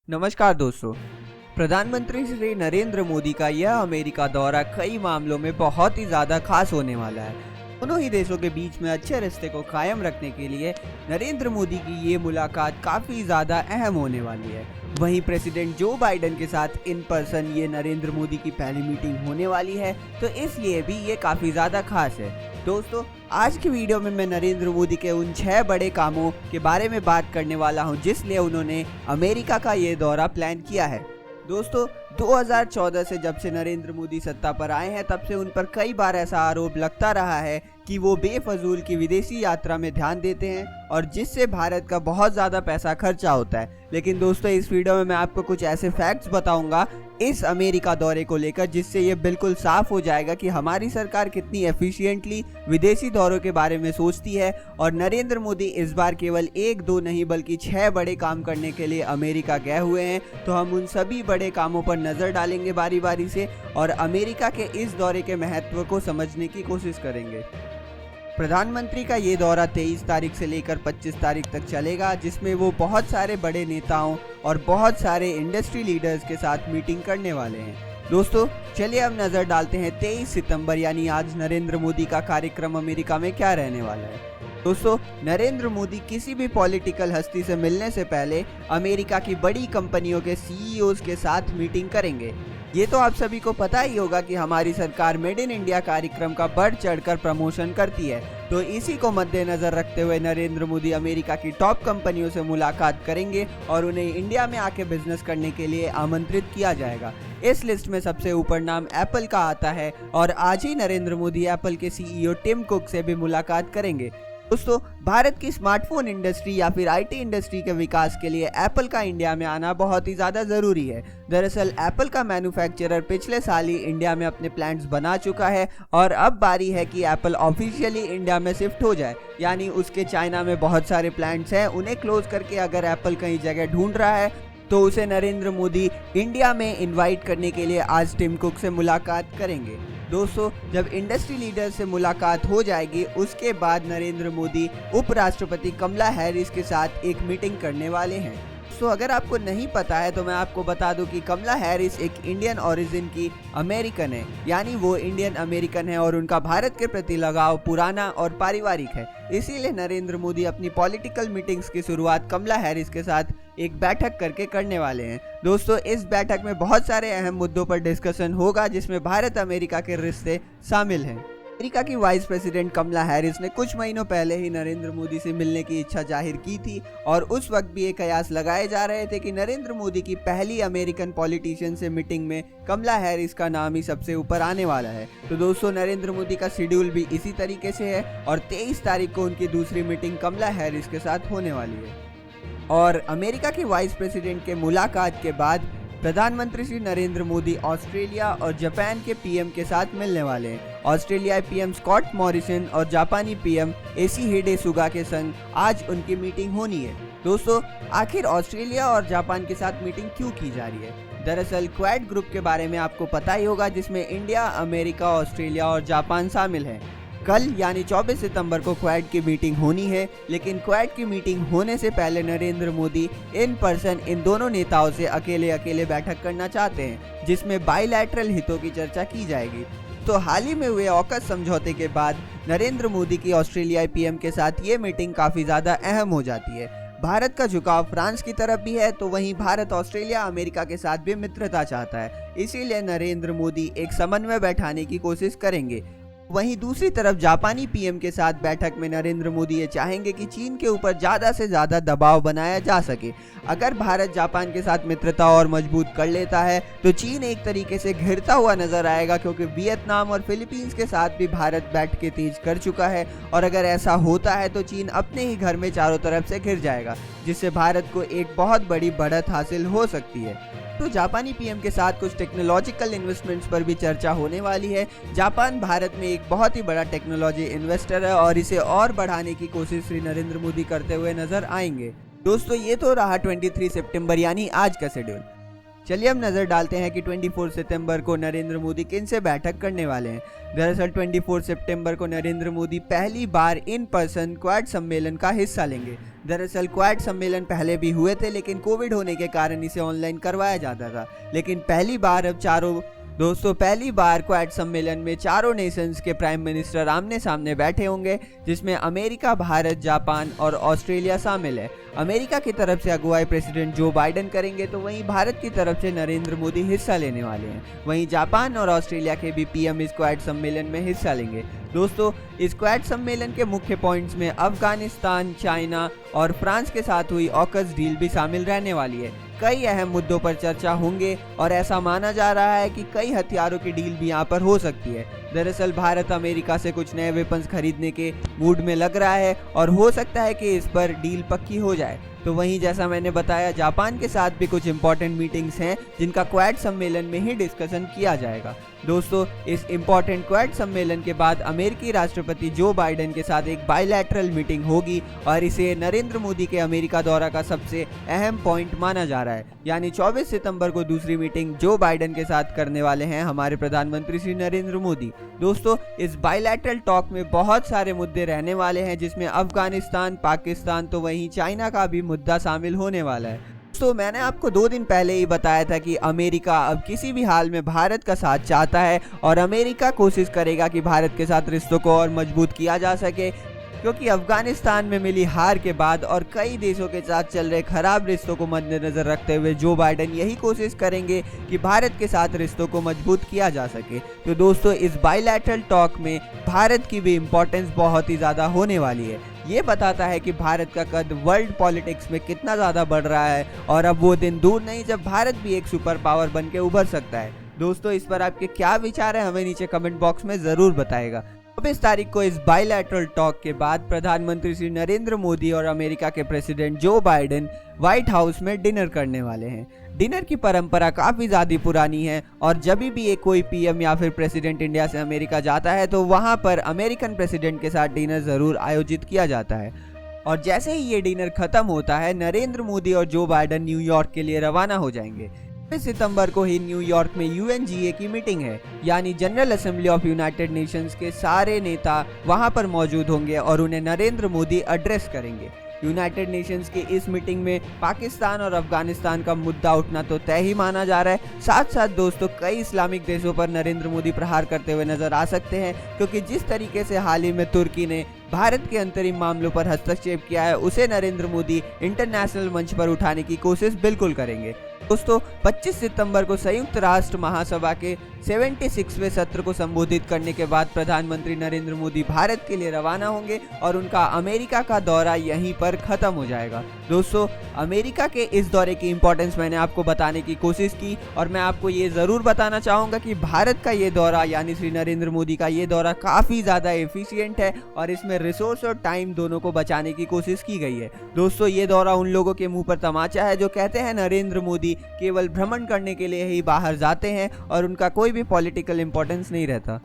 नमस्कार दोस्तों। प्रधानमंत्री श्री नरेंद्र मोदी का यह अमेरिका दौरा कई मामलों में बहुत ही ज़्यादा खास होने वाला है। दोनों ही देशों के बीच में अच्छे रिश्ते को कायम रखने के लिए नरेंद्र मोदी की ये मुलाकात काफ़ी ज़्यादा अहम होने वाली है। वहीं प्रेसिडेंट जो बाइडेन के साथ इन पर्सन ये नरेंद्र मोदी की पहली मीटिंग होने वाली है, तो इसलिए भी ये काफ़ी ज़्यादा खास है। दोस्तों, आज की वीडियो में मैं नरेंद्र मोदी के उन 6 बड़े कामों के बारे में बात करने वाला हूं जिसलिए उन्होंने अमेरिका का ये दौरा प्लान किया है। दोस्तों, 2014 से जब से नरेंद्र मोदी सत्ता पर आए हैं तब से उन पर कई बार ऐसा आरोप लगता रहा है कि वो बेफजूल की विदेशी यात्रा में ध्यान देते हैं और जिससे भारत का बहुत ज़्यादा पैसा खर्चा होता है। लेकिन दोस्तों, इस वीडियो में मैं आपको कुछ ऐसे फैक्ट्स बताऊंगा इस अमेरिका दौरे को लेकर जिससे ये बिल्कुल साफ हो जाएगा कि हमारी सरकार कितनी एफिशिएंटली विदेशी दौरों के बारे में सोचती है। और नरेंद्र मोदी इस बार केवल 1-2 नहीं बल्कि 6 बड़े काम करने के लिए अमेरिका गए हुए हैं, तो हम उन सभी बड़े कामों पर नज़र डालेंगे बारी बारी से और अमेरिका के इस दौरे के महत्व को समझने की कोशिश करेंगे। प्रधानमंत्री का ये दौरा 23 तारीख से लेकर 25 तारीख तक चलेगा, जिसमें वो बहुत सारे बड़े नेताओं और बहुत सारे इंडस्ट्री लीडर्स के साथ मीटिंग करने वाले हैं। दोस्तों, चलिए अब नज़र डालते हैं 23 सितंबर यानी आज नरेंद्र मोदी का कार्यक्रम अमेरिका में क्या रहने वाला है। दोस्तों, नरेंद्र मोदी किसी भी पॉलिटिकल हस्ती से मिलने से पहले अमेरिका की बड़ी कंपनियों के सीईओज के साथ मीटिंग करेंगे। ये तो आप सभी को पता ही होगा कि हमारी सरकार मेड इन इंडिया कार्यक्रम का बढ़ चढ़कर प्रमोशन करती है, तो इसी को मद्देनजर रखते हुए नरेंद्र मोदी अमेरिका की टॉप कंपनियों से मुलाकात करेंगे और उन्हें इंडिया में आके बिजनेस करने के लिए आमंत्रित किया जाएगा। इस लिस्ट में सबसे ऊपर नाम एप्पल का आता है और आज ही नरेंद्र मोदी एप्पल के सीईओ टिम कुक से भी मुलाकात करेंगे। दोस्तों, भारत की स्मार्टफोन इंडस्ट्री या फिर आईटी इंडस्ट्री के विकास के लिए एप्पल का इंडिया में आना बहुत ही ज़्यादा ज़रूरी है। दरअसल एप्पल का मैन्युफैक्चरर पिछले साल ही इंडिया में अपने प्लांट्स बना चुका है और अब बारी है कि एप्पल ऑफिशियली इंडिया में शिफ्ट हो जाए। यानी उसके चाइना में बहुत सारे प्लांट्स हैं, उन्हें क्लोज करके अगर एप्पल कहीं जगह ढूंढ रहा है तो उसे नरेंद्र मोदी इंडिया में इन्वाइट करने के लिए आज टिम कुक से मुलाकात करेंगे। दोस्तों, जब इंडस्ट्री लीडर से मुलाकात हो जाएगी उसके बाद नरेंद्र मोदी उपराष्ट्रपति कमला हैरिस के साथ एक मीटिंग करने वाले हैं। अगर आपको नहीं पता है तो मैं आपको बता दूं कि कमला हैरिस एक इंडियन ओरिजिन की अमेरिकन है, यानी वो इंडियन अमेरिकन है और उनका भारत के प्रति लगाव पुराना और पारिवारिक है। इसीलिए नरेंद्र मोदी अपनी पॉलिटिकल मीटिंग्स की शुरुआत कमला हैरिस के साथ एक बैठक करके करने वाले हैं। दोस्तों, इस बैठक में बहुत सारे अहम मुद्दों पर डिस्कशन होगा जिसमें भारत अमेरिका के रिश्ते शामिल हैं। अमेरिका की वाइस प्रेसिडेंट कमला हैरिस ने कुछ महीनों पहले ही नरेंद्र मोदी से मिलने की इच्छा जाहिर की थी और उस वक्त भी ये कयास लगाए जा रहे थे कि नरेंद्र मोदी की पहली अमेरिकन पॉलिटिशियन से मीटिंग में कमला हैरिस का नाम ही सबसे ऊपर आने वाला है। तो दोस्तों, नरेंद्र मोदी का शेड्यूल भी इसी तरीके से है और 23 तारीख को उनकी दूसरी मीटिंग कमला हैरिस के साथ होने वाली है। और अमेरिका की वाइस प्रेसिडेंट के मुलाकात के बाद प्रधानमंत्री श्री नरेंद्र मोदी ऑस्ट्रेलिया और जापान के पीएम के साथ मिलने वाले हैं। ऑस्ट्रेलियाई पीएम स्कॉट मॉरिसन और जापानी पीएम योशिहिडे सुगा के संग आज उनकी मीटिंग होनी है। दोस्तों, आखिर ऑस्ट्रेलिया और जापान के साथ मीटिंग क्यों की जा रही है? दरअसल क्वाड ग्रुप के बारे में आपको पता ही होगा जिसमें इंडिया, अमेरिका, ऑस्ट्रेलिया और जापान शामिल हैं। कल यानी 24 सितंबर को क्वाड की मीटिंग होनी है, लेकिन क्वाड की मीटिंग होने से पहले Narendra Modi in person in दोनों नेताओं से अकेले अकेले बैठक करना चाहते हैं जिसमें बाइलैटरल हितों की चर्चा की जाएगी। तो हाल ही में हुए ऑकस समझौते के बाद नरेंद्र मोदी की ऑस्ट्रेलियाई पीएम के साथ ये मीटिंग काफ़ी ज़्यादा अहम हो जाती है। भारत का झुकाव फ्रांस की तरफ भी है, तो वहीं भारत ऑस्ट्रेलिया अमेरिका के साथ भी मित्रता चाहता है। इसीलिए नरेंद्र मोदी एक समन्वय बैठाने की कोशिश करेंगे। वहीं दूसरी तरफ जापानी पीएम के साथ बैठक में नरेंद्र मोदी ये चाहेंगे कि चीन के ऊपर ज़्यादा से ज़्यादा दबाव बनाया जा सके। अगर भारत जापान के साथ मित्रता और मजबूत कर लेता है तो चीन एक तरीके से घिरता हुआ नजर आएगा, क्योंकि वियतनाम और फिलीपींस के साथ भी भारत बैठकें तेज कर चुका है और अगर ऐसा होता है तो चीन अपने ही घर में चारों तरफ से घिर जाएगा, जिससे भारत को एक बहुत बड़ी बढ़त हासिल हो सकती है। तो जापानी पीएम के साथ कुछ टेक्नोलॉजिकल इन्वेस्टमेंट्स पर भी चर्चा होने वाली है। जापान भारत में एक बहुत ही बड़ा टेक्नोलॉजी इन्वेस्टर है और इसे और बढ़ाने की कोशिश श्री नरेंद्र मोदी करते हुए नजर आएंगे। दोस्तों, ये तो रहा 23 सितंबर यानी आज का शेड्यूल। चलिए अब नजर डालते हैं कि 24 सितंबर को नरेंद्र मोदी किन से बैठक करने वाले हैं। दरअसल 24 सितंबर को नरेंद्र मोदी पहली बार इन पर्सन क्वाड सम्मेलन का हिस्सा लेंगे। दरअसल क्वाड सम्मेलन पहले भी हुए थे, लेकिन कोविड होने के कारण इसे ऑनलाइन करवाया जाता था। लेकिन पहली बार क्वाड सम्मेलन में चारों नेशंस के प्राइम मिनिस्टर आमने सामने बैठे होंगे, जिसमें अमेरिका, भारत, जापान और ऑस्ट्रेलिया शामिल है। अमेरिका की तरफ से अगुवाई प्रेसिडेंट जो बाइडेन करेंगे, तो वहीं भारत की तरफ से नरेंद्र मोदी हिस्सा लेने वाले हैं। वहीं जापान और ऑस्ट्रेलिया के भी पीएम इस क्वाड सम्मेलन में हिस्सा लेंगे। दोस्तों, इस क्वाड सम्मेलन के मुख्य पॉइंट्स में अफगानिस्तान, चाइना और फ्रांस के साथ हुई ऑकस डील भी शामिल रहने वाली है। कई अहम मुद्दों पर चर्चा होंगे और ऐसा माना जा रहा है कि कई हथियारों की डील भी यहाँ पर हो सकती है। दरअसल भारत अमेरिका से कुछ नए वेपन्स खरीदने के मूड में लग रहा है और हो सकता है कि इस पर डील पक्की हो जाए। तो वहीं जैसा मैंने बताया, जापान के साथ भी कुछ इंपॉर्टेंट मीटिंग्स हैं जिनका क्वाड सम्मेलन में ही डिस्कशन किया जाएगा। दोस्तों, इस इंपॉर्टेंट क्वाड सम्मेलन के बाद अमेरिकी राष्ट्रपति जो बाइडेन के साथ एक बायलैटरल मीटिंग होगी और इसे नरेंद्र मोदी के अमेरिका दौरा का सबसे अहम पॉइंट माना जा रहा है। यानी 24 सितंबर को दूसरी मीटिंग जो बाइडेन के साथ करने वाले हैं हमारे प्रधानमंत्री श्री नरेंद्र मोदी। दोस्तों, इस बायलैटरल टॉक में बहुत सारे मुद्दे रहने वाले हैं, जिसमें अफगानिस्तान, पाकिस्तान तो वहीं चाइना का भी मुद्दा शामिल होने वाला है। तो मैंने आपको 2 दिन पहले ही बताया था कि अमेरिका अब किसी भी हाल में भारत का साथ चाहता है और अमेरिका कोशिश करेगा कि भारत के साथ रिश्तों को और मजबूत किया जा सके, क्योंकि अफगानिस्तान में मिली हार के बाद और कई देशों के साथ चल रहे खराब रिश्तों को मद्देनजर रखते हुए जो बाइडेन यही कोशिश करेंगे कि भारत के साथ रिश्तों को मजबूत किया जा सके। तो दोस्तों, इस बायलैटरल टॉक में भारत की भी इम्पोर्टेंस बहुत ही ज़्यादा होने वाली है। ये बताता है कि भारत का कद वर्ल्ड पॉलिटिक्स में कितना ज़्यादा बढ़ रहा है और अब वो दिन दूर नहीं जब भारत भी एक सुपर पावर बन के उभर सकता है। दोस्तों, इस पर आपके क्या विचार है हमें नीचे कमेंट बॉक्स में ज़रूर बताएगा। 24 तारीख को इस बायलैटरल टॉक के बाद प्रधानमंत्री श्री नरेंद्र मोदी और अमेरिका के president Joe Biden white house में डिनर करने वाले हैं। डिनर की परंपरा काफ़ी ज़्यादा पुरानी है और जब भी एक कोई पीएम या फिर प्रेसिडेंट इंडिया से अमेरिका जाता है तो वहाँ पर अमेरिकन प्रेसिडेंट के साथ डिनर ज़रूर आयोजित किया जाता है। और जैसे ही ये डिनर खत्म होता है, नरेंद्र मोदी और जो बाइडेन न्यूयॉर्क के लिए रवाना हो जाएंगे। 25 सितंबर को ही न्यूयॉर्क में यूएनजीए की मीटिंग है, यानी general assembly of United Nations के सारे नेता वहां पर मौजूद होंगे और उन्हें नरेंद्र मोदी एड्रेस करेंगे। यूनाइटेड नेशंस की इस मीटिंग में पाकिस्तान और अफगानिस्तान का मुद्दा उठना तो तय ही माना जा रहा है। साथ साथ दोस्तों, कई इस्लामिक देशों पर नरेंद्र मोदी प्रहार करते हुए नजर आ सकते हैं, क्योंकि जिस तरीके से हाल ही में तुर्की ने भारत के अंतरिम मामलों पर हस्तक्षेप किया है, उसे नरेंद्र मोदी इंटरनेशनल मंच पर उठाने की कोशिश बिल्कुल करेंगे। दोस्तों, 25 सितंबर को संयुक्त राष्ट्र महासभा के 76वें सत्र को संबोधित करने के बाद प्रधानमंत्री नरेंद्र मोदी भारत के लिए रवाना होंगे और उनका अमेरिका का दौरा यहीं पर खत्म हो जाएगा। दोस्तों, अमेरिका के इस दौरे की इंपॉर्टेंस मैंने आपको बताने की कोशिश की और मैं आपको ये ज़रूर बताना चाहूँगा कि भारत का ये दौरा यानी श्री नरेंद्र मोदी का ये दौरा काफ़ी ज़्यादा एफिशिएंट है और इसमें रिसोर्स और टाइम दोनों को बचाने की कोशिश की गई है। दोस्तों, ये दौरा उन लोगों के मुंह पर तमाचा है जो कहते हैं नरेंद्र मोदी केवल भ्रमण करने के लिए ही बाहर जाते हैं और उनका कोई भी पॉलिटिकल इंपॉर्टेंस नहीं रहता।